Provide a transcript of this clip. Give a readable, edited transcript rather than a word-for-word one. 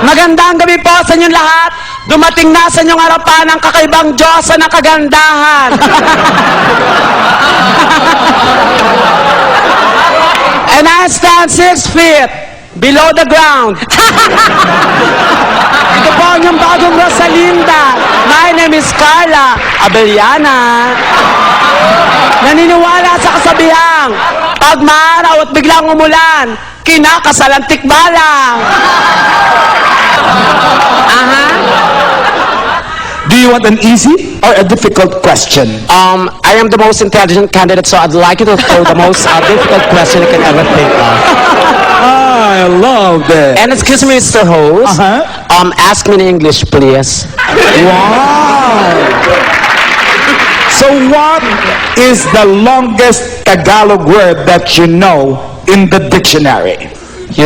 Magandang gabi po sa inyong lahat. Dumating na sa inyong harapan ang kakaibang Diyosa ng kagandahan. And I stand 6 feet below the ground. Ito po ang inyong bagong Rosalinda. My name is Carla Abellana. Naniniwala sa kasabihang, pag maaraw at biglang umulan, kinakasalantik balang. Do you want an easy or a difficult question? I am the most intelligent candidate, so I'd like you to throw the most difficult question you can ever think of. I love that. And excuse me, Mr. Host. Ask me in English, please. Wow! So what is the longest Tagalog word that you know in the dictionary?